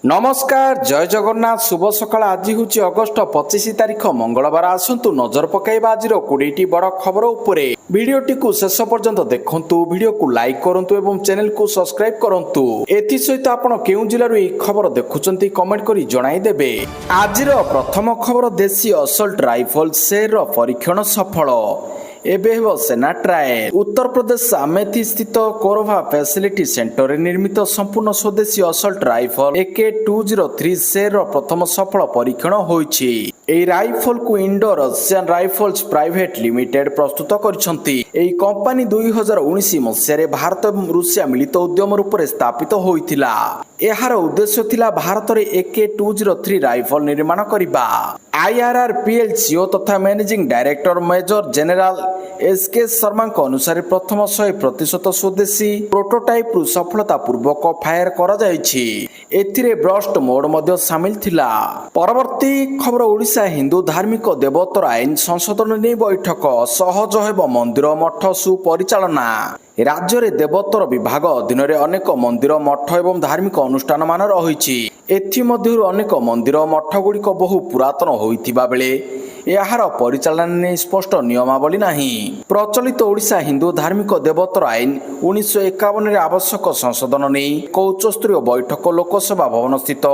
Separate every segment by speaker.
Speaker 1: नमस्कार जय जगन्नाथ शुभ सकाळ आज हूँ अगस्ट 25 तारिख मंगलवार आसतु नजर पकाइबा आज 20टी बड़ खबर उपरे भिडियोटी को शेष पर्यंत देखंतु भिडियो को लाइक करंतु एवं चैनल को सब्सक्राइब करंतु एथि सहित आपण केउ जिल्लारु ए खबर देखुचंती कमेंट करी जणाई देबे। आज प्रथम खबर देशी असल्ट राइफल शेर परीक्षण सफल एबे हेबो सेना ट्रायल। उत्तर प्रदेश अमेठी स्थित कोरभा फैसिलिटी सेंटर निर्मित संपूर्ण स्वदेशी असल्ट राइफल AK-203 शेर प्रथम सफल परीक्षण होईछि। এই রাইফল কু Indo Russian rifles private limited প্রস্তুত କରିଛନ୍ତି। এই কোম্পানি 2019 মସିହାରେ ଭାରତ ଏବଂ ରୁଷିଆ ମିଳିତ ଉଦ୍ୟମ ରୂପରେ ସ୍ଥାପିତ ହୋଇଥିଲା। ଏହାର ଉଦ୍ଦେଶ୍ୟ ଥିଲା ଭାରତରେ AK-203 ରାଇଫଲ ନିର୍ମାଣ କରିବା। IRRPL CEO ତଥା managing director major general SK ଶର୍ମାଙ୍କ ଅନୁସାରେ ପ୍ରଥମ 100% ସ୍ୱଦେଶୀ ପ୍ରୋଟୋଟାଇପରୁ ସଫଳତାପୂର୍ବକ ଫାୟାର କରାଯାଇଛି। ଏଥିରେ ବ୍ରଷ୍ଟ ମୋଡ୍ ମଧ୍ୟ ସାମିଲ ଥିଲା। ପରବର୍ତ୍ତୀ ଖବର ଓଡ଼ିଶା ହିନ୍ଦୁ ଧାର୍ମିକ ଦେବୋତ୍ତର ଆଇନ ସଂଶୋଧନ ନେଇ ବୈଠକ ସହଜ ହେବ ମନ୍ଦିର ମଠ ସୁପରିଚାଳନା। ରାଜ୍ୟରେ ଦେବୋତ୍ତର ବିଭାଗ ଅଧୀନରେ ଅନେକ ମନ୍ଦିର ମଠ ଏବଂ ଧାର୍ମିକ ଅନୁଷ୍ଠାନ ମାନ ରହିଛି। ଏଥିମଧ୍ୟରୁ ଅନେକ ମନ୍ଦିର ମଠ ଗୁଡ଼ିକ ବହୁ ପୁରାତନ ହୋଇଥିବା ବେଳେ ଏହାର ପରିଚାଳନା ନେଇ ସ୍ପଷ୍ଟ ନିୟମାବଳୀ ନାହିଁ। ପ୍ରଚଳିତ ଓଡ଼ିଶା ହିନ୍ଦୁ ଧାର୍ମିକ ଦେବୋତ୍ତର ଆଇନ 1951ରେ ଆବଶ୍ୟକ ସଂଶୋଧନ ନେଇ ଏକ ଉଚ୍ଚସ୍ତରୀୟ ବୈଠକ ଲୋକସେବା ଭବନ ସ୍ଥିତ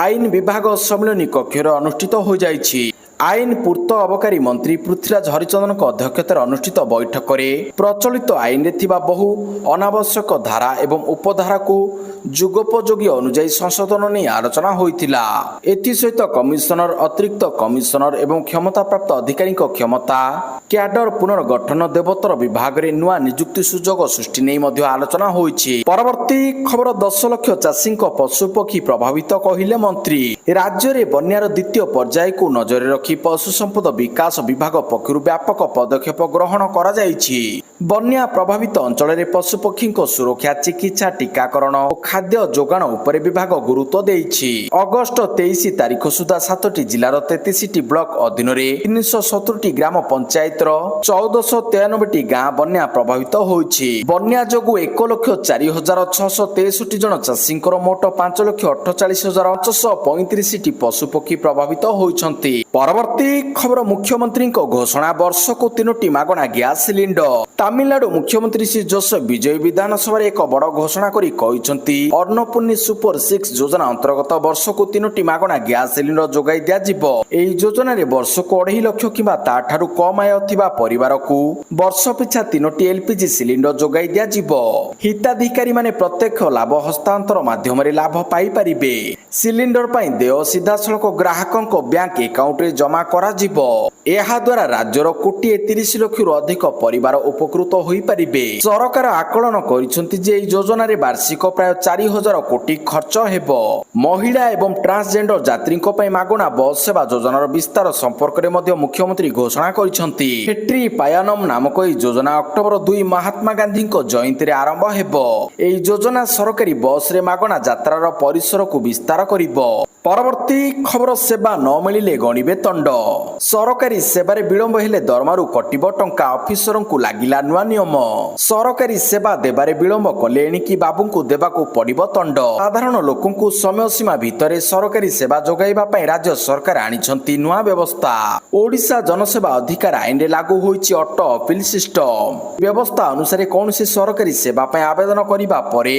Speaker 1: ଆଇନ ବିଭାଗ ସମ୍ମିଳନୀ କକ୍ଷରେ ଅନୁଷ୍ଠିତ ହୋଇଯାଇଛି। ଆଇନ ପୂର୍ତ୍ତ ଅବକାରୀ ମନ୍ତ୍ରୀ ପୃଥ୍ୱୀରାଜ ହରିଚନ୍ଦନଙ୍କ ଅଧ୍ୟକ୍ଷତାରେ ଅନୁଷ୍ଠିତ ବୈଠକରେ ପ୍ରଚଳିତ ଆଇନରେ ଥିବା ବହୁ ଅନାବଶ୍ୟକ ଧାରା ଏବଂ ଉପଧାରାକୁ ଯୁଗୋପଯୋଗୀ ଅନୁଯାୟୀ ସଂଶୋଧନ ନେଇ ଆଲୋଚନା ହୋଇଥିଲା। ଏଥିସହିତ କମିଶନର ଅତିରିକ୍ତ କମିଶନର ଏବଂ କ୍ଷମତାପ୍ରାପ୍ତ ଅଧିକାରୀଙ୍କ କ୍ଷମତା କ୍ୟାଡର ପୁନର୍ଗଠନ ଦେବୋତ୍ତର ବିଭାଗରେ ନୂଆ ନିଯୁକ୍ତି ସୁଯୋଗ ସୃଷ୍ଟି ନେଇ ମଧ୍ୟ ଆଲୋଚନା ହୋଇଛି। ପରବର୍ତ୍ତୀ ଖବର 10 ଲକ୍ଷ ଚାଷୀଙ୍କ ପଶୁପକ୍ଷୀ ପ୍ରଭାବିତ କହିଲେ ମନ୍ତ୍ରୀ। ରାଜ୍ୟରେ ବନ୍ୟାର ଦ୍ୱିତୀୟ ପର୍ଯ୍ୟାୟକୁ ନଜରରେ ରଖି ପଶୁ ସମ୍ପଦ ବିକାଶ ବିଭାଗ ପକ୍ଷରୁ ବ୍ୟାପକ ପଦକ୍ଷେପ ଗ୍ରହଣ କରାଯାଇଛି। ବନ୍ୟା ପ୍ରଭାବିତ ଅଞ୍ଚଳରେ ପଶୁପକ୍ଷୀଙ୍କ ସୁରକ୍ଷା ଚିକିତ୍ସା ଟିକାକରଣ ଓ ଖାଦ୍ୟ ଯୋଗାଣ ଉପରେ ବିଭାଗ ଗୁରୁତ୍ୱ ଦେଇଛି। ଅଗଷ୍ଟ 23 ତାରିଖ ସୁଦ୍ଧା 7ଟି ଜିଲ୍ଲାର 33ଟି ବ୍ଲକ ଅଧୀନରେ 370ଟି ଗ୍ରାମ ପଞ୍ଚାୟତର 1493ଟି ଗାଁ ବନ୍ୟା ପ୍ରଭାବିତ ହୋଇଛି। ବନ୍ୟା ଯୋଗୁଁ 1,04,663 ଜଣ ଚାଷୀଙ୍କର ମୋଟ 5,48,535ଟି ପଶୁପକ୍ଷୀ ପ୍ରଭାବିତ ହୋଇଛନ୍ତି। ପରବର୍ତ୍ତୀ ଖବର ମୁଖ୍ୟମନ୍ତ୍ରୀଙ୍କ ଘୋଷଣା ବର୍ଷକୁ 3ଟି ମାଗଣା ଗ୍ୟାସ୍ ସିଲିଣ୍ଡର। ତାମିଲନାଡୁ ମୁଖ୍ୟମନ୍ତ୍ରୀ ଶ୍ରୀ ଜୋସେଫ ବିଜୟ ବିଧାନସଭାରେ ଏକ ବଡ଼ ଘୋଷଣା କରି କହିଛନ୍ତି ଅନ୍ନପୂର୍ଣ୍ଣି ସୁପର 6 ଯୋଜନା ଅନ୍ତର୍ଗତ ବର୍ଷକୁ 3ଟି ମାଗଣା ଗ୍ୟାସ୍ ସିଲିଣ୍ଡର ଯୋଗାଇ ଦିଆଯିବ। ଏହି ଯୋଜନାରେ ବର୍ଷକୁ 2.5 ଲକ୍ଷ କିମ୍ବା ତାଠାରୁ କମ୍ ଆୟ ଥିବା ପରିବାରକୁ ବର୍ଷ ପିଛା 3ଟି LPG ସିଲିଣ୍ଡର ଯୋଗାଇ ଦିଆଯିବ। ହିତାଧିକାରୀମାନେ ପ୍ରତ୍ୟକ୍ଷ ଲାଭ ହସ୍ତାନ୍ତର ମାଧ୍ୟମରେ ଲାଭ ପାଇପାରିବେ। ସିଲିଣ୍ଡର ପାଇଁ ଦେୟ ସିଧାସଳଖ ଗ୍ରାହକଙ୍କ ବ୍ୟାଙ୍କ ଆକାଉଣ୍ଟରେ ଜମା କରାଯିବ। ଏହା ଦ୍ୱାରା ରାଜ୍ୟର 1,30 ଲକ୍ଷରୁ ଅଧିକ ପରିବାର ଉପକୃତ ହୋଇପାରିବେ। ସରକାର ଆକଳନ କରିଛନ୍ତି ଯେ ଏହି ଯୋଜନାରେ ବାର୍ଷିକ ପ୍ରାୟ 4,000 କୋଟି ଖର୍ଚ୍ଚ ହେବ। ମହିଳା ଏବଂ ଟ୍ରାନ୍ସଜେଣ୍ଡର ଯାତ୍ରୀଙ୍କ ପାଇଁ ମାଗଣା ବସ୍ ସେବା ଯୋଜନାର ବିସ୍ତାର ସମ୍ପର୍କରେ ମଧ୍ୟ ମୁଖ୍ୟମନ୍ତ୍ରୀ ଘୋଷଣା କରିଛନ୍ତି। ହେଟ୍ରି ପାୟାନମ୍ ନାମକ ଏହି ଯୋଜନା ଅକ୍ଟୋବର 2 ମହାତ୍ମା ଗାନ୍ଧୀଙ୍କ ଜୟନ୍ତୀରେ ଆରମ୍ଭ ହେବ। ଏହି ଯୋଜନା ସରକାରୀ ବସ୍ରେ ମାଗଣା ଯାତ୍ରାର ପରିସରକୁ ବିସ୍ତାର କରିବ। ପରବର୍ତ୍ତୀ ଖବର ସେବା ନ ମିଳିଲେ ଗଣିବେ ଦଣ୍ଡ। ସରକାରୀ ସେବାରେ ବିଳମ୍ବ ହେଲେ ଦରମାରୁ କଟିବ ଟଙ୍କା ଅଫିସରଙ୍କୁ ଲାଗିଲା ନୂଆ ନିୟମ। ସରକାରୀ ସେବା ଦେବାରେ ବିଳମ୍ବ କଲେ ଏଣିକି ବାବୁଙ୍କୁ ଦେବାକୁ ପଡ଼ିବ ଦଣ୍ଡ। ସାଧାରଣ ଲୋକଙ୍କୁ ସମୟ ସୀମା ଭିତରେ ସରକାରୀ ସେବା ଯୋଗାଇବା ପାଇଁ ରାଜ୍ୟ ସରକାର ଆଣିଛନ୍ତି ନୂଆ ବ୍ୟବସ୍ଥା। ଓଡ଼ିଶା ଜନସେବା ଅଧିକାର ଆଇନରେ ଲାଗୁ ହୋଇଛି ଅଟୋ ଅପିଲ ସିଷ୍ଟମ। ବ୍ୟବସ୍ଥା ଅନୁସାରେ କୌଣସି ସରକାରୀ ସେବା ପାଇଁ ଆବେଦନ କରିବା ପରେ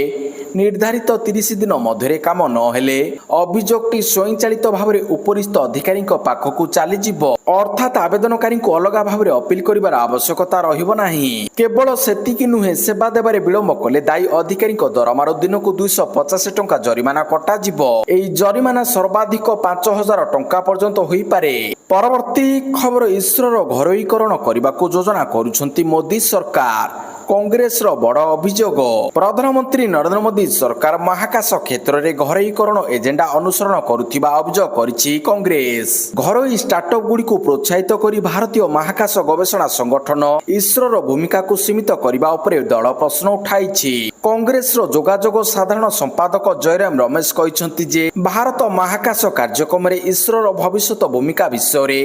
Speaker 1: ନିର୍ଦ୍ଧାରିତ 30 ଦିନ ମଧ୍ୟରେ କାମ ନ ହେଲେ ଅଭିଯୋଗଟି ସ୍ୱୟଂଚାଳିତ ଭାବରେ ଉପରିସ୍ଥ ଅଧିକାରୀଙ୍କ ପାଖକୁ ଚାଲିଯିବ। ଅର୍ଥାତ୍ ଆବେଦନକାରୀଙ୍କୁ ଅଲଗା ଭାବରେ ଅପିଲ କରିବାର ଆବଶ୍ୟକତା ରହିବ ନାହିଁ। କେବଳ ସେତିକି ନୁହେଁ, ସେବା ଦେବାରେ ବିଳମ୍ବ କଲେ ଦାୟୀ ଅଧିକାରୀଙ୍କ ଦରମାରୁ ଦିନକୁ 250 ଟଙ୍କା ଜରିମାନା କଟାଯିବ। ଏହି ଜରିମାନା ସର୍ବାଧିକ 5,000 ଟଙ୍କା ପର୍ଯ୍ୟନ୍ତ ହୋଇପାରେ। ପରବର୍ତ୍ତୀ ଖବର ଇସ୍ରୋର ଘରୋଇକରଣ କରିବାକୁ ଯୋଜନା କରୁଛନ୍ତି ମୋଦି ସରକାର। କଂଗ୍ରେସର ବଡ଼ ଅଭିଯୋଗ। ପ୍ରଧାନମନ୍ତ୍ରୀ ନରେନ୍ଦ୍ର ମୋଦି ସରକାର ମହାକାଶ କ୍ଷେତ୍ରରେ ଘରୋଇକରଣ ଏଜେଣ୍ଡା ଅନୁସରଣ କରୁଥିବା ଅଭିଯୋଗ କରିଛି କଂଗ୍ରେସ। ଘରୋଇ ଷ୍ଟାର୍ଟଅପ୍ ଗୁଡ଼ିକୁ ପ୍ରୋତ୍ସାହିତ କରି ଭାରତୀୟ ମହାକାଶ ଗବେଷଣା ସଂଗଠନ ଇସ୍ରୋର ଭୂମିକାକୁ ସୀମିତ କରିବା ଉପରେ ଦଳ ପ୍ରଶ୍ନ ଉଠାଇଛି। କଂଗ୍ରେସର ଯୋଗାଯୋଗ ସାଧାରଣ ସମ୍ପାଦକ ଜୟରାମ ରମେଶ କହିଛନ୍ତି ଯେ ଭାରତ ମହାକାଶ କାର୍ଯ୍ୟକ୍ରମରେ ଇସ୍ରୋର ଭବିଷ୍ୟତ ଭୂମିକା ବିଷୟରେ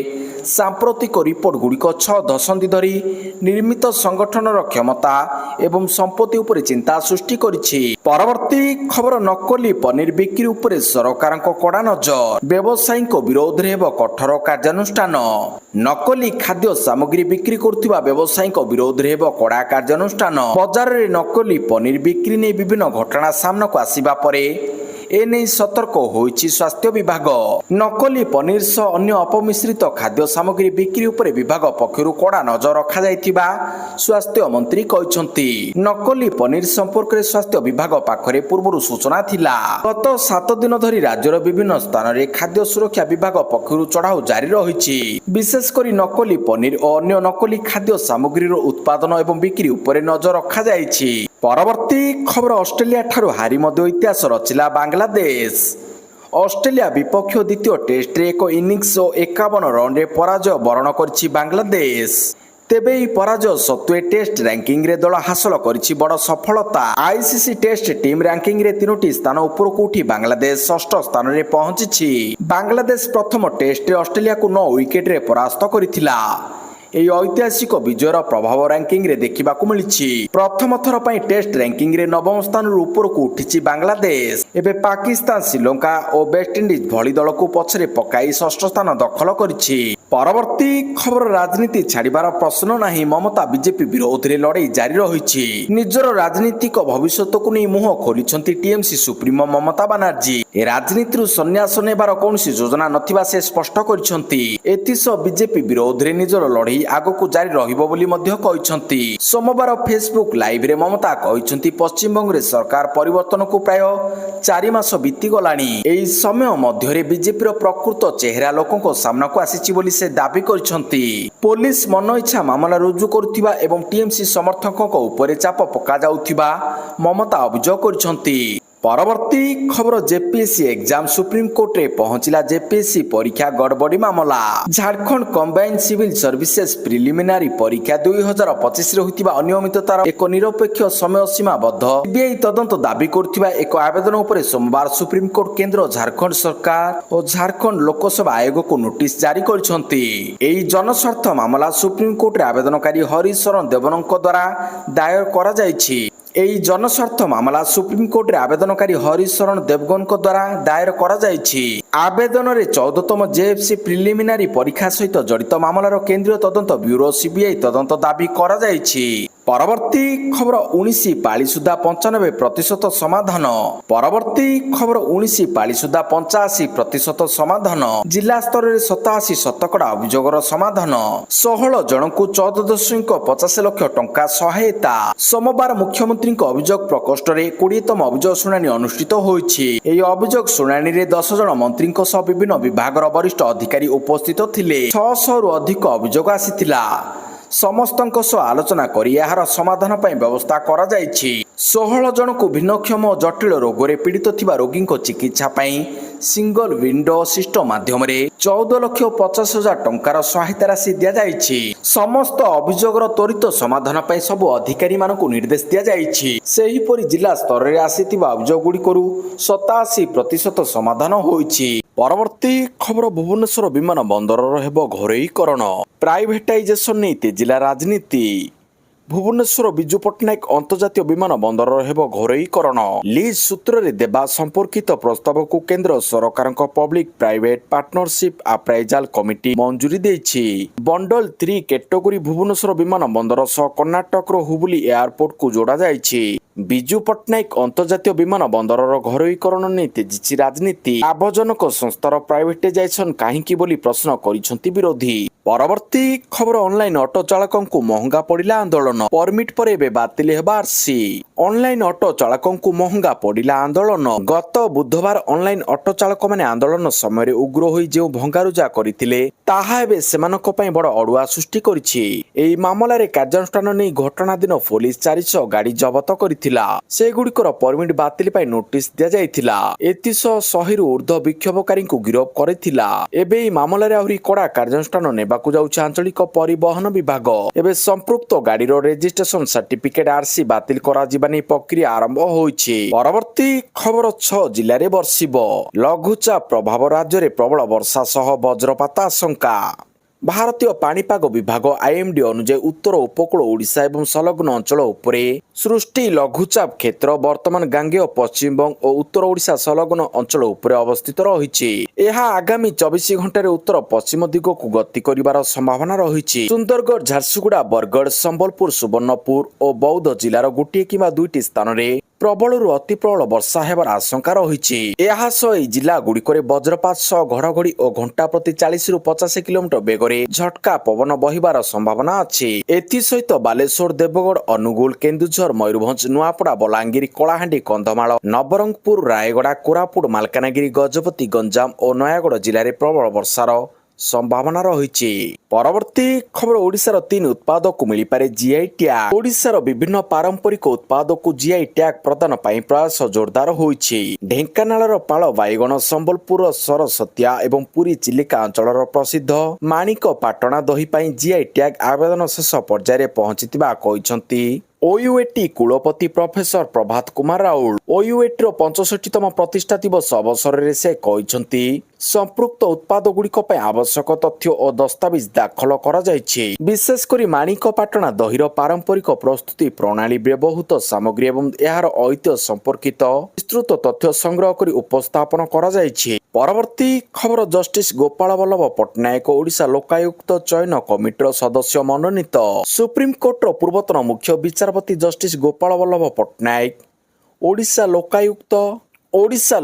Speaker 1: ସାମ୍ପ୍ରତିକ ରିପୋର୍ଟ ଗୁଡ଼ିକ 6 ଦଶନ୍ଧି ଧରି ନିର୍ମିତ ସଂଗଠନର କ୍ଷମତା ନିରାପତ୍ତା ଏବଂ ସମ୍ପତ୍ତି ଉପରେ ଚିନ୍ତା ସୃଷ୍ଟି କରିଛି। ପରବର୍ତ୍ତୀ ଖବର ନକଲି ପନିର ବିକ୍ରି ଉପରେ ସରକାରଙ୍କ କଡ଼ା ନଜର, ବ୍ୟବସାୟୀଙ୍କ ବିରୋଧରେ ହେବ କଠୋର କାର୍ଯ୍ୟାନୁଷ୍ଠାନ। ନକଲି ଖାଦ୍ୟ ସାମଗ୍ରୀ ବିକ୍ରି କରୁଥିବା ବ୍ୟବସାୟୀଙ୍କ ବିରୋଧରେ ହେବ କଡ଼ା କାର୍ଯ୍ୟାନୁଷ୍ଠାନ। ବଜାରରେ ନକଲି ପନିର ବିକ୍ରି ନେଇ ବିଭିନ୍ନ ଘଟଣା ସାମ୍ନାକୁ ଆସିବା ପରେ ଏନେଇ ସତର୍କ ହୋଇଛି ସ୍ୱାସ୍ଥ୍ୟ ବିଭାଗ। ନକଲି ପନିର ସହ ଅନ୍ୟ ଅପମିଶ୍ରିତ ଖାଦ୍ୟ ସାମଗ୍ରୀ ବିକ୍ରି ଉପରେ ବିଭାଗ ପକ୍ଷରୁ କଡ଼ା ନଜର ରଖାଯାଇଥିବା ସ୍ୱାସ୍ଥ୍ୟ ମନ୍ତ୍ରୀ କହିଛନ୍ତି। ନକଲି ପନିର ସମ୍ପର୍କରେ ସ୍ୱାସ୍ଥ୍ୟ ବିଭାଗ ପାଖରେ ପୂର୍ବରୁ ସୂଚନା ଥିଲା। ଗତ 7 ଦିନ ଧରି ରାଜ୍ୟର ବିଭିନ୍ନ ସ୍ଥାନରେ ଖାଦ୍ୟ ସୁରକ୍ଷା ବିଭାଗ ପକ୍ଷରୁ ଚଢ଼ାଉ ଜାରି ରହିଛି। ବିଶେଷ କରି ନକଲି ପନିର ଓ ଅନ୍ୟ ନକଲି ଖାଦ୍ୟ ସାମଗ୍ରୀର ଉତ୍ପାଦନ ଏବଂ ବିକ୍ରି ଉପରେ ନଜର ରଖାଯାଇଛି। ପରବର୍ତ୍ତୀ ଖବର, ଅଷ୍ଟ୍ରେଲିଆ ଠାରୁ ହାରି ମଧ୍ୟ ଇତିହାସ ରଚିଲା ବାଂଲାଦେଶ। ଅଷ୍ଟ୍ରେଲିଆ ବିପକ୍ଷ ଦ୍ୱିତୀୟ ଟେଷ୍ଟରେ ଏକ ଇନିଂସ ଓ 51 ରନରେ ପରାଜୟ ବରଣ କରିଛି ବାଂଲାଦେଶ। ତେବେ ଏହି ପରାଜୟ ସତ୍ତ୍ୱେ ଟେଷ୍ଟ ରାଙ୍କିଙ୍ଗରେ ଦଳ ହାସଲ କରିଛି ବଡ଼ ସଫଳତା। ଆଇସିସି ଟେଷ୍ଟ ଟିମ୍ ରାଙ୍କିଙ୍ଗରେ 3ଟି ସ୍ଥାନ ଉପରକୁ ଉଠି ବାଂଲାଦେଶ 6ଠ ସ୍ଥାନରେ ପହଞ୍ଚିଛି। ବାଂଲାଦେଶ ପ୍ରଥମ ଟେଷ୍ଟରେ ଅଷ୍ଟ୍ରେଲିଆକୁ 9 ୱିକେଟରେ ପରାସ୍ତ କରିଥିଲା। ଏହି ଐତିହାସିକ ବିଜୟର ପ୍ରଭାବ ରାଙ୍କିଙ୍ଗରେ ଦେଖିବାକୁ ମିଳିଛି। ପ୍ରଥମ ଥର ପାଇଁ ଟେଷ୍ଟ ରାଙ୍କିଙ୍ଗରେ 9ମ ସ୍ଥାନରୁ ଉପରକୁ ଉଠିଛି ବାଂଲାଦେଶ। ଏବେ ପାକିସ୍ତାନ, ଶ୍ରୀଲଙ୍କା ଓ ୱେଷ୍ଟଇଣ୍ଡିଜ ଭଳି ଦଳକୁ ପଛରେ ପକାଇ 6ଠ ସ୍ଥାନ ଦଖଲ କରିଛି। ପରବର୍ତ୍ତୀ ଖବର, ରାଜନୀତି ଛାଡ଼ିବାର ପ୍ରଶ୍ନ ନାହିଁ, ମମତା ବିଜେପି ବିରୋଧରେ ଲଢ଼େଇ ଜାରି ରହିଛି। ନିଜର ରାଜନୀତିକ ଭବିଷ୍ୟତକୁ ନେଇ ମୁହଁ ଖୋଲିଛନ୍ତି ଟିଏମସି ସୁପ୍ରିମୋ ମମତା ବାନାର୍ଜୀ। ରାଜନୀତିରୁ ସନ୍ନ୍ୟାସ ନେବାର କୌଣସି ଯୋଜନା ନଥିବା ସେ ସ୍ପଷ୍ଟ କରିଛନ୍ତି। ଏଥିସହ ବିଜେପି ବିରୋଧରେ ନିଜର ଲଢ଼େଇ ଆଗକୁ ଜାରି ରହିବ ବୋଲି ମଧ୍ୟ କହିଛନ୍ତି। ସୋମବାର ଫେସବୁକ୍ ଲାଇଭରେ ମମତା କହିଛନ୍ତି, ପଶ୍ଚିମବଙ୍ଗରେ ସରକାର ପରିବର୍ତ୍ତନକୁ ପ୍ରାୟ 4 ମାସ ବିତିଗଲାଣି। ଏହି ସମୟ ମଧ୍ୟରେ ବିଜେପିର ପ୍ରକୃତ ଚେହେରା ଲୋକଙ୍କ ସାମ୍ନାକୁ ଆସିଛି ବୋଲି ସେ ଦାବି କରିଛନ୍ତି। ପୋଲିସ ମନଇଚ୍ଛା ମାମଲା ରୁଜୁ କରୁଥିବା ଏବଂ ଟିଏମସି ସମର୍ଥକଙ୍କ ଉପରେ ଚାପ ପକାଯାଉଥିବା ମମତା ଅଭିଯୋଗ କରିଛନ୍ତି। ପରବର୍ତ୍ତୀ ଖବର, ଜେପିଏସସି ଏକ୍ଜାମ ସୁପ୍ରିମକୋର୍ଟରେ ପହଞ୍ଚିଲା। ଜେପିଏସସି ପରୀକ୍ଷା ଗଡ଼ବଡ଼ି ମାମଲା। Jharkhand combined civil services preliminary ପରୀକ୍ଷା 2025ରେ ହୋଇଥିବା ଅନିୟମିତତାର ଏକ ନିରପେକ୍ଷ ସମୟସୀମାବଦ୍ଧ ସିବିଆଇ ତଦନ୍ତ ଦାବି କରୁଥିବା ଏକ ଆବେଦନ ଉପରେ ସୋମବାର ସୁପ୍ରିମକୋର୍ଟ କେନ୍ଦ୍ର, ଝାଡ଼ଖଣ୍ଡ ସରକାର ଓ ଝାଡ଼ଖଣ୍ଡ ଲୋକସଭା ଆୟୋଗକୁ ନୋଟିସ ଜାରି କରିଛନ୍ତି। ଏହି ଜନସ୍ୱାର୍ଥ ମାମଲା ସୁପ୍ରିମକୋର୍ଟରେ ଆବେଦନକାରୀ ହରିଶ ଶରଣ ଦେବନଙ୍କ ଦ୍ୱାରା ଦାୟର କରାଯାଇଛି। ଏହି ଜନସ୍ୱାର୍ଥ ମାମଲା ସୁପ୍ରିମକୋର୍ଟରେ ଆବେଦନକାରୀ ହରିଶ ଶରଣ ଦେବଗନଙ୍କ ଦ୍ୱାରା ଦାୟର କରାଯାଇଛି। ଆବେଦନରେ 14ତମ ଜେଏଫସି ପ୍ରିଲିମିନାରୀ ପରୀକ୍ଷା ସହିତ ଜଡ଼ିତ ମାମଲାର କେନ୍ଦ୍ରୀୟ ତଦନ୍ତ ବ୍ୟୁରୋ ସିବିଆଇ ତଦନ୍ତ ଦାବି କରାଯାଇଛି। ପରବର୍ତ୍ତୀ ଖବର, 19 ପାଳି ସୁଦ୍ଧା 95% ସମାଧାନ। ପରବର୍ତ୍ତୀ ଖବର, 19 ପାଳି ସୁଦ୍ଧା 85% ସମାଧାନ। ଜିଲ୍ଲା ସ୍ତରରେ 87% ଅଭିଯୋଗର ସମାଧାନ। 16 ଜଣଙ୍କୁ 14.50 ଲକ୍ଷ ଟଙ୍କା ସହାୟତା। ସୋମବାର ମୁଖ୍ୟମନ୍ତ୍ରୀଙ୍କ ଅଭିଯୋଗ ପ୍ରକୋଷ୍ଠରେ 20ତମ ଅଭିଯୋଗ ଶୁଣାଣି ଅନୁଷ୍ଠିତ ହୋଇଛି। ଏହି ଅଭିଯୋଗ ଶୁଣାଣିରେ 10 ଜଣ ମନ୍ତ୍ରୀଙ୍କ ସହ ବିଭିନ୍ନ ବିଭାଗର ବରିଷ୍ଠ ଅଧିକାରୀ ଉପସ୍ଥିତ ଥିଲେ। 600ରୁ ଅଧିକ ଅଭିଯୋଗ ଆସିଥିଲା। ସମସ୍ତଙ୍କ ସହ ଆଲୋଚନା କରି ଏହାର ସମାଧାନ ପାଇଁ ବ୍ୟବସ୍ଥା କରାଯାଇଛି। 16 ଜଣଙ୍କୁ ଭିନ୍ନକ୍ଷମ ଓ ଜଟିଳ ରୋଗରେ ପୀଡ଼ିତ ଥିବା ରୋଗୀଙ୍କ ଚିକିତ୍ସା ପାଇଁ ସିଙ୍ଗଲ ୱିଣ୍ଡୋ ସିଷ୍ଟମ ମାଧ୍ୟମରେ 14,50,000 ଟଙ୍କାର ସହାୟତା ରାଶି ଦିଆଯାଇଛି। ସମସ୍ତ ଅଭିଯୋଗର ତ୍ୱରିତ ସମାଧାନ ପାଇଁ ସବୁ ଅଧିକାରୀମାନଙ୍କୁ ନିର୍ଦ୍ଦେଶ ଦିଆଯାଇଛି। ସେହିପରି ଜିଲ୍ଲା ସ୍ତରରେ ଆସିଥିବା ଅଭିଯୋଗଗୁଡ଼ିକରୁ 87% ସମାଧାନ ହୋଇଛି। ପରବର୍ତ୍ତୀ ଖବର, ଭୁବନେଶ୍ୱର ବିମାନ ବନ୍ଦରର ହେବ ଘରୋଇକରଣ। ପ୍ରାଇଭେଟାଇଜେସନ ନେଇ ତେଜିଲା ରାଜନୀତି। ଭୁବନେଶ୍ୱର ବିଜୁ ପଟ୍ଟନାୟକ ଅନ୍ତର୍ଜାତୀୟ ବିମାନ ବନ୍ଦରର ହେବ ଘରୋଇକରଣ। ଲିଜ୍ ସୂତ୍ରରେ ଦେବା ସମ୍ପର୍କିତ ପ୍ରସ୍ତାବକୁ କେନ୍ଦ୍ର ସରକାରଙ୍କ public private partnership appraisal committee ମଞ୍ଜୁରୀ ଦେଇଛି। ବଣ୍ଡଲ 3 କ୍ୟାଟେଗୋରୀ ଭୁବନେଶ୍ୱର ବିମାନ ବନ୍ଦର ସହ କର୍ଣ୍ଣାଟକର ହୁବୁଲି ଏୟାରପୋର୍ଟକୁ ଯୋଡ଼ାଯାଇଛି। ବିଜୁ ପଟ୍ଟନାୟକ ଅନ୍ତର୍ଜାତୀୟ ବିମାନ ବନ୍ଦରର ଘରୋଇକରଣ ନେଇ ତେଜିଛି ରାଜନୀତି। ଲାଭଜନକ ସଂସ୍ଥାର ପ୍ରାଇଭେଟାଇଜେସନ କାହିଁକି ବୋଲି ପ୍ରଶ୍ନ କରିଛନ୍ତି ବିରୋଧୀ। ପରବର୍ତ୍ତୀ ଖବର, ଅନଲାଇନ ଅଟୋ ଚାଳକଙ୍କୁ ମହଙ୍ଗା ପଡ଼ିଲା ଆନ୍ଦୋଳନ। ପରମିଟ୍ ପରେ ଏବେ ବାତିଲ ହେବା ଆର୍ସି। ଅନଲାଇନ ଅଟୋ ଚାଳକଙ୍କୁ ମହଙ୍ଗା ପଡ଼ିଲା ଆନ୍ଦୋଳନ। ଗତ ବୁଧବାର ଅନଲାଇନ ଅଟୋ ଚାଳକମାନେ ଆନ୍ଦୋଳନ ସମୟରେ ଉଗ୍ର ହୋଇ ଯେଉଁ ଭଙ୍ଗାରୁଜା କରିଥିଲେ ତାହା ଏବେ ସେମାନଙ୍କ ପାଇଁ ବଡ଼ ଅଡୁଆ ସୃଷ୍ଟି କରିଛି। ଏହି ମାମଲାରେ କାର୍ଯ୍ୟାନୁଷ୍ଠାନ ନେଇ ଘଟଣା ଦିନ ପୋଲିସ 400 ଗାଡ଼ି ଜବତ କରିଥିଲା। ସେଗୁଡ଼ିକର ପରମିଟ୍ ବାତିଲ ପାଇଁ ନୋଟିସ ଦିଆଯାଇଥିଲା। ଏଥିସହ 100ରୁ ଉର୍ଦ୍ଧ୍ୱ ବିକ୍ଷୋଭକାରୀଙ୍କୁ ଗିରଫ କରିଥିଲା। ଏବେ ଏହି ମାମଲାରେ ଆହୁରି କଡ଼ା କାର୍ଯ୍ୟାନୁଷ୍ଠାନ ନେବାକୁ ଯାଉଛି ଆଞ୍ଚଳିକ ପରିବହନ ବିଭାଗ। ଏବେ ସମ୍ପୃକ୍ତ ଗାଡ଼ିର ରେଜିଷ୍ଟ୍ରେସନ ସାର୍ଟିଫିକେଟ ଆର୍ସି ବାତିଲ କରାଯିବା ନେଇ ପ୍ରକ୍ରିୟା ଆରମ୍ଭ ହୋଇଛି। ପରବର୍ତ୍ତୀ ଖବର, 6 ଜିଲ୍ଲାରେ ବର୍ଷିବ ଲଘୁଚାପ ପ୍ରଭାବ। ରାଜ୍ୟରେ ପ୍ରବଳ ବର୍ଷା ସହ ବଜ୍ରପାତ ଆଶଙ୍କା। ଭାରତୀୟ ପାଣିପାଗ ବିଭାଗ ଆଇଏମ୍ଡି ଅନୁଯାୟୀ ଉତ୍ତର ଉପକୂଳ ଓଡ଼ିଶା ଏବଂ ସଂଲଗ୍ନ ଅଞ୍ଚଳ ଉପରେ ସୃଷ୍ଟି ଲଘୁଚାପ କ୍ଷେତ୍ର ବର୍ତ୍ତମାନ ଗାଙ୍ଗେୟ ପଶ୍ଚିମବଙ୍ଗ ଓ ଉତ୍ତର ଓଡ଼ିଶା ସଂଲଗ୍ନ ଅଞ୍ଚଳ ଉପରେ ଅବସ୍ଥିତ ରହିଛି। ଏହା ଆଗାମୀ 24 ଘଣ୍ଟାରେ ଉତ୍ତର ପଶ୍ଚିମ ଦିଗକୁ ଗତି କରିବାର ସମ୍ଭାବନା ରହିଛି। ସୁନ୍ଦରଗଡ଼, ଝାରସୁଗୁଡ଼ା, ବରଗଡ଼, ସମ୍ବଲପୁର, ସୁବର୍ଣ୍ଣପୁର ଓ ବୌଦ୍ଧ ଜିଲ୍ଲାର ଗୋଟିଏ କିମ୍ବା ଦୁଇଟି ସ୍ଥାନରେ ପ୍ରବଳରୁ ଅତି ପ୍ରବଳ ବର୍ଷା ହେବାର ଆଶଙ୍କା ରହିଛି। ଏହା ସହ ଏହି ଜିଲ୍ଲା ଗୁଡ଼ିକରେ ବଜ୍ରପାତ ସହ ଘଡ଼ଘଡ଼ି ଓ ଘଣ୍ଟା ପ୍ରତି 40ରୁ 50 କିଲୋମିଟର ବେଗରେ ଝଟକା ପବନ ବହିବାର ସମ୍ଭାବନା ଅଛି। ଏଥିସହିତ ବାଲେଶ୍ୱର, ଦେବଗଡ଼, ଅନୁଗୁଳ, କେନ୍ଦୁଝର, ମୟୂରଭଞ୍ଜ, ନୂଆପଡ଼ା, ବଲାଙ୍ଗୀର, କଳାହାଣ୍ଡି, କନ୍ଧମାଳ, ନବରଙ୍ଗପୁର, ରାୟଗଡ଼ା, କୋରାପୁଟ, ମାଲକାନଗିରି, ଗଜପତି, ଗଞ୍ଜାମ ଓ ନୟାଗଡ଼ ଜିଲ୍ଲାରେ ପ୍ରବଳ ବର୍ଷାର ସମ୍ଭାବନା ରହିଛି। ପରବର୍ତ୍ତୀ ଖବର, ଓଡ଼ିଶାର 3 ଉତ୍ପାଦକୁ ମିଳିପାରେ ଜିଆଇ ଟ୍ୟାଗ। ଓଡ଼ିଶାର ବିଭିନ୍ନ ପାରମ୍ପରିକ ଉତ୍ପାଦକୁ ଜିଆଇ ଟ୍ୟାଗ ପ୍ରଦାନ ପାଇଁ ପ୍ରୟାସ ଜୋରଦାର ହୋଇଛି। ଢେଙ୍କାନାଳର ପାଳ ବାଇଗଣ, ସମ୍ବଲପୁରର ସରସତିଆ ଏବଂ ପୁରୀ ଚିଲିକା ଅଞ୍ଚଳର ପ୍ରସିଦ୍ଧ ମାଣିକ ପାଟଣା ଦହି ପାଇଁ ଜିଆଇ ଟ୍ୟାଗ ଆବେଦନ ଶେଷ ପର୍ଯ୍ୟାୟରେ ପହଞ୍ଚିଥିବା କହିଛନ୍ତି ଓୟୁଏଟି କୁଳପତି ପ୍ରଫେସର ପ୍ରଭାତ କୁମାର ରାଉଳ। ଓୟୁଏଟିର 65ତମ ପ୍ରତିଷ୍ଠା ଦିବସ ଅବସରରେ ସେ କହିଛନ୍ତି ସମ୍ପୃକ୍ତ ଉତ୍ପାଦଗୁଡ଼ିକ ପାଇଁ ଆବଶ୍ୟକ ତଥ୍ୟ ଓ ଦସ୍ତାବିଜ ଦାଖଲ କରାଯାଇଛି। ବିଶେଷ କରି ମାଣିକ ପାଟଣା ଦହିର ପାରମ୍ପରିକ ପ୍ରସ୍ତୁତି ପ୍ରଣାଳୀ, ବ୍ୟବହୃତ ସାମଗ୍ରୀ ଏବଂ ଏହାର ଐତିହ୍ୟ ସମ୍ପର୍କିତ ବିସ୍ତୃତ ତଥ୍ୟ ସଂଗ୍ରହ କରି ଉପସ୍ଥାପନ କରାଯାଇଛି। ପରବର୍ତ୍ତୀ ଖବର, ଜଷ୍ଟିସ ଗୋପାଳ ବଲ୍ଲଭ ପଟ୍ଟନାୟକ ଓଡ଼ିଶା ଲୋକାୟୁକ୍ତ ଚୟନ କମିଟିର ସଦସ୍ୟ ମନୋନୀତ। ସୁପ୍ରିମକୋର୍ଟର ପୂର୍ବତନ ମୁଖ୍ୟ ବିଚାରପତି ଜଷ୍ଟିସ ଗୋପାଳ ବଲ୍ଲଭ ପଟ୍ଟନାୟକ ଓଡ଼ିଶା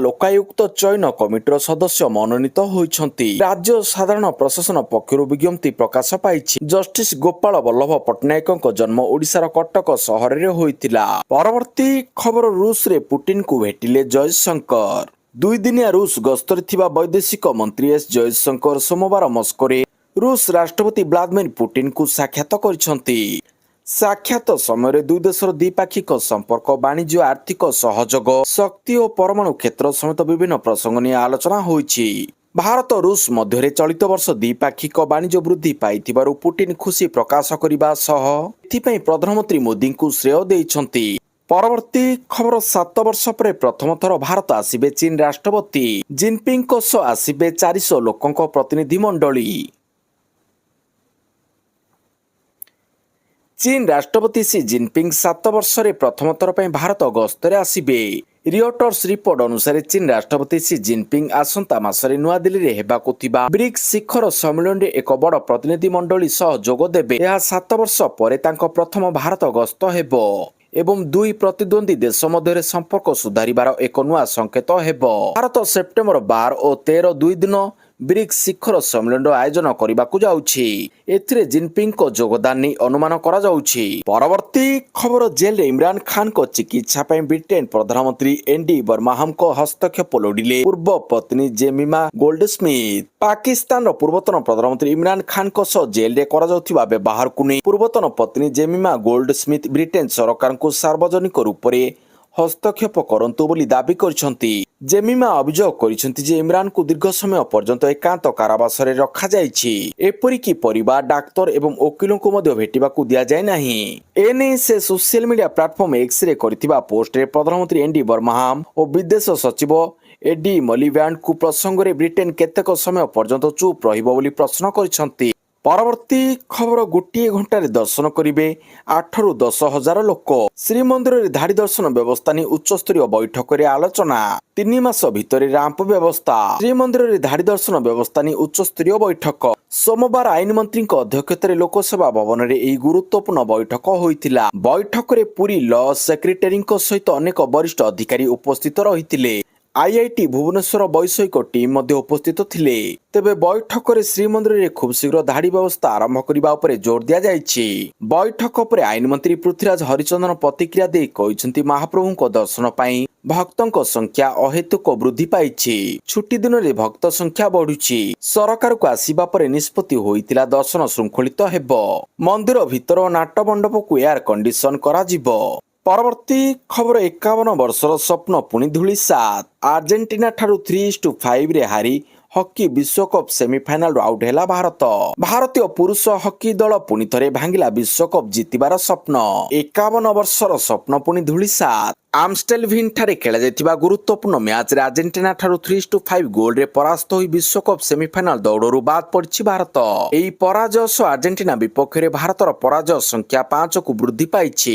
Speaker 1: ଲୋକାୟୁକ୍ତ ଚୟନ କମିଟିର ସଦସ୍ୟ ମନୋନୀତ ହୋଇଛନ୍ତି। ରାଜ୍ୟ ସାଧାରଣ ପ୍ରଶାସନ ପକ୍ଷରୁ ବିଜ୍ଞପ୍ତି ପ୍ରକାଶ ପାଇଛି। ଜଷ୍ଟିସ ଗୋପାଳ ବଲ୍ଲଭ ପଟ୍ଟନାୟକଙ୍କ ଜନ୍ମ ଓଡ଼ିଶାର କଟକ ସହରରେ ହୋଇଥିଲା। ପରବର୍ତ୍ତୀ ଖବର, ରୁଷରେ ପୁଟିନଙ୍କୁ ଭେଟିଲେ ଜୟଶଙ୍କର। 2 ଦିନିଆ ରୁଷ ଗସ୍ତରେ ଥିବା ବୈଦେଶିକ ମନ୍ତ୍ରୀ ଏସ୍ ଜୟଶଙ୍କର ସୋମବାର ମସ୍କୋରେ ରୁଷ ରାଷ୍ଟ୍ରପତି ଭ୍ଲାଦିମିର ପୁଟିନଙ୍କୁ ସାକ୍ଷାତ କରିଛନ୍ତି। ସାକ୍ଷାତ ସମୟରେ ଦୁଇ ଦେଶର ଦ୍ୱିପାକ୍ଷିକ ସମ୍ପର୍କ, ବାଣିଜ୍ୟ, ଆର୍ଥିକ ସହଯୋଗ, ଶକ୍ତି ଓ ପରମାଣୁ କ୍ଷେତ୍ର ସମେତ ବିଭିନ୍ନ ପ୍ରସଙ୍ଗ ନେଇ ଆଲୋଚନା ହୋଇଛି। ଭାରତ ରୁଷ ମଧ୍ୟରେ ଚଳିତ ବର୍ଷ ଦ୍ୱିପାକ୍ଷିକ ବାଣିଜ୍ୟ ବୃଦ୍ଧି ପାଇଥିବାରୁ ପୁଟିନ ଖୁସି ପ୍ରକାଶ କରିବା ସହ ଏଥିପାଇଁ ପ୍ରଧାନମନ୍ତ୍ରୀ ମୋଦିଙ୍କୁ ଶ୍ରେୟ ଦେଇଛନ୍ତି। ପରବର୍ତ୍ତୀ ଖବର, 7 ବର୍ଷ ପରେ ପ୍ରଥମ ଥର ଭାରତ ଆସିବେ ଚୀନ ରାଷ୍ଟ୍ରପତି। ଜିନପିଙ୍ଗଙ୍କ ସହ ଆସିବେ 400 ଲୋକଙ୍କ ପ୍ରତିନିଧି ମଣ୍ଡଳୀ। ଚୀନ ରାଷ୍ଟ୍ରପତି ସି ଜିନପିଙ୍ଗ 7 ବର୍ଷରେ ପ୍ରଥମ ଥର ପାଇଁ ଭାରତ ଗସ୍ତରେ ଆସିବେ। ରିୟଟର୍ସ ରିପୋର୍ଟ ଅନୁସାରେ ଚୀନ ରାଷ୍ଟ୍ରପତି ସି ଜିନପିଙ୍ଗ ଆସନ୍ତା ମାସରେ ନୂଆଦିଲ୍ଲୀରେ ହେବାକୁ ଥିବା ବ୍ରିକ୍ସ ଶିଖର ସମ୍ମିଳନୀରେ ଏକ ବଡ଼ ପ୍ରତିନିଧି ମଣ୍ଡଳୀ ସହ ଯୋଗ ଦେବେ। ଏହା 7 ବର୍ଷ ପରେ ତାଙ୍କ ପ୍ରଥମ ଭାରତ ଗସ୍ତ ହେବ ଏବଂ ଦୁଇ ପ୍ରତିଦ୍ୱନ୍ଦ୍ୱୀ ଦେଶ ମଧ୍ୟରେ ସମ୍ପର୍କ ସୁଧାରିବାର ଏକ ନୂଆ ସଂକେତ ହେବ। ଭାରତ ସେପ୍ଟେମ୍ବର 12 ଓ 13 2 ଦିନ ବ୍ରିକ୍ସ ଶିଖର ସମ୍ମିଳନୀର ଆୟୋଜନ କରିବାକୁ ଯାଉଛି। ଏଥିରେ ଜିନପିଙ୍ଗଙ୍କ ଯୋଗଦାନ ନେଇ ଅନୁମାନ କରାଯାଉଛି। ପରବର୍ତ୍ତୀ ଖବର, ଜେଲରେ ଇମ୍ରାନ ଖାନଙ୍କ ଚିକିତ୍ସା ପାଇଁ ବ୍ରିଟେନ ପ୍ରଧାନମନ୍ତ୍ରୀ ଏଣ୍ଡି ବର୍ମାହାମଙ୍କ ହସ୍ତକ୍ଷେପ ଲୋଡ଼ିଲେ ପୂର୍ବ ପତ୍ନୀ ଜେମିମା ଗୋଲ୍ଡସ୍ମିଥ। ପାକିସ୍ତାନର ପୂର୍ବତନ ପ୍ରଧାନମନ୍ତ୍ରୀ ଇମ୍ରାନ ଖାନଙ୍କ ସହ ଜେଲରେ କରାଯାଉଥିବା ବ୍ୟବହାରକୁ ନେଇ ପୂର୍ବତନ ପତ୍ନୀ ଜେମିମା ଗୋଲ୍ଡସ୍ମିଥ ବ୍ରିଟେନ ସରକାରଙ୍କୁ ସାର୍ବଜନିକ ରୂପରେ ହସ୍ତକ୍ଷେପ କରନ୍ତୁ ବୋଲି ଦାବି କରିଛନ୍ତି। ଜେମିମା ଅଭିଯୋଗ କରିଛନ୍ତି ଯେ ଇମ୍ରାନଙ୍କୁ ଦୀର୍ଘ ସମୟ ପର୍ଯ୍ୟନ୍ତ ଏକାନ୍ତ କାରାବାସରେ ରଖାଯାଇଛି। ଏପରିକି ପରିବାର, ଡାକ୍ତର ଏବଂ ଓକିଲଙ୍କୁ ମଧ୍ୟ ଭେଟିବାକୁ ଦିଆଯାଇ ନାହିଁ। ଏନେଇ ସେ ସୋସିଆଲ ମିଡିଆ ପ୍ଲାଟଫର୍ମ ଏକ୍ସରେ କରିଥିବା ପୋଷ୍ଟରେ ପ୍ରଧାନମନ୍ତ୍ରୀ ଏଣ୍ଡି ବର୍ମାହାମ ଓ ବିଦେଶ ସଚିବ ଏଡି ମଲିବ୍ୟାଣ୍ଡଙ୍କୁ ପ୍ରସଙ୍ଗରେ ବ୍ରିଟେନ କେତେକ ସମୟ ପର୍ଯ୍ୟନ୍ତ ଚୁପ୍ ରହିବ ବୋଲି ପ୍ରଶ୍ନ କରିଛନ୍ତି। ପରବର୍ତ୍ତୀ ଖବର, ଗୋଟିଏ ଘଣ୍ଟାରେ ଦର୍ଶନ କରିବେ 8ରୁ 10 ହଜାର ଲୋକ। ଶ୍ରୀମନ୍ଦିରରେ ଧାଡି ଦର୍ଶନ ବ୍ୟବସ୍ଥା ନେଇ ଉଚ୍ଚସ୍ତରୀୟ ବୈଠକରେ ଆଲୋଚନା। 3 ମାସ ଭିତରେ ରାମ୍ପ ବ୍ୟବସ୍ଥା। ଶ୍ରୀମନ୍ଦିରରେ ଧାଡି ଦର୍ଶନ ବ୍ୟବସ୍ଥା ନେଇ ଉଚ୍ଚସ୍ତରୀୟ ବୈଠକ। ସୋମବାର ଆଇନ ମନ୍ତ୍ରୀଙ୍କ ଅଧ୍ୟକ୍ଷତାରେ ଲୋକସେବା ଭବନରେ ଏହି ଗୁରୁତ୍ୱପୂର୍ଣ୍ଣ ବୈଠକ ହୋଇଥିଲା। ବୈଠକରେ ପୁରୀ ଲ ସେକ୍ରେଟାରୀଙ୍କ ସହିତ ଅନେକ ବରିଷ୍ଠ ଅଧିକାରୀ ଉପସ୍ଥିତ ରହିଥିଲେ। ଆଇଆଇଟି ଭୁବନେଶ୍ୱର ବୈଷୟିକ ଟିମ୍ ମଧ୍ୟ ଉପସ୍ଥିତ ଥିଲେ। ତେବେ ବୈଠକରେ ଶ୍ରୀମନ୍ଦିରରେ ଖୁବ୍ ଶୀଘ୍ର ଧାଡି ବ୍ୟବସ୍ଥା ଆରମ୍ଭ କରିବା ଉପରେ ଜୋର ଦିଆଯାଇଛି। ବୈଠକ ପରେ ଆଇନମନ୍ତ୍ରୀ ପୃଥ୍ୱୀରାଜ ହରିଚନ୍ଦନ ପ୍ରତିକ୍ରିୟା ଦେଇ କହିଛନ୍ତି ମହାପ୍ରଭୁଙ୍କ ଦର୍ଶନ ପାଇଁ ଭକ୍ତଙ୍କ ସଂଖ୍ୟା ଅହେତୁକ ବୃଦ୍ଧି ପାଇଛି। ଛୁଟି ଦିନରେ ଭକ୍ତ ସଂଖ୍ୟା ବଢୁଛି। ସରକାରକୁ ଆସିବା ପରେ ନିଷ୍ପତ୍ତି ହୋଇଥିଲା ଦର୍ଶନ ଶୃଙ୍ଖଳିତ ହେବ। ମନ୍ଦିର ଭିତର ଓ ନାଟ ମଣ୍ଡପକୁ ଏୟାର କଣ୍ଡିସନ କରାଯିବ। ପରବର୍ତ୍ତୀ ଖବର, 51 ବର୍ଷର ସ୍ୱପ୍ନ ପୁଣି ଧୂଳିସାତ୍। ଆର୍ଜେଣ୍ଟିନା ଠାରୁ 3-5ରେ ହାରି ହକି ବିଶ୍ୱକପ୍ ସେମିଫାଇନାଲରୁ ଆଉଟ୍ ହେଲା ଭାରତ। ଭାରତୀୟ ପୁରୁଷ ହକି ଦଳ ପୁଣି ଥରେ ଭାଙ୍ଗିଲା ବିଶ୍ୱକପ୍ ଜିତିବାର ସ୍ୱପ୍ନ। 51 ବର୍ଷର ସ୍ୱପ୍ନ ପୁଣି ଧୂଳିସାତ୍। ଆମଷ୍ଟେଲଭିନ୍ ଠାରେ ଖେଳାଯାଇଥିବା ଗୁରୁତ୍ୱପୂର୍ଣ୍ଣ ମ୍ୟାଚରେ ଆର୍ଜେଣ୍ଟିନା ଠାରୁ 3-5 ଗୋଲରେ ପରାସ୍ତ ହୋଇ ବିଶ୍ୱକପ୍ ସେମିଫାଇନାଲ ଦୌଡ଼ରୁ ବାଦ୍ ପଡ଼ିଛି ଭାରତ। ଏହି ପରାଜୟ ସହ ଆର୍ଜେଣ୍ଟିନା ବିପକ୍ଷରେ ଭାରତର ପରାଜୟ ସଂଖ୍ୟା 5କୁ ବୃଦ୍ଧି ପାଇଛି।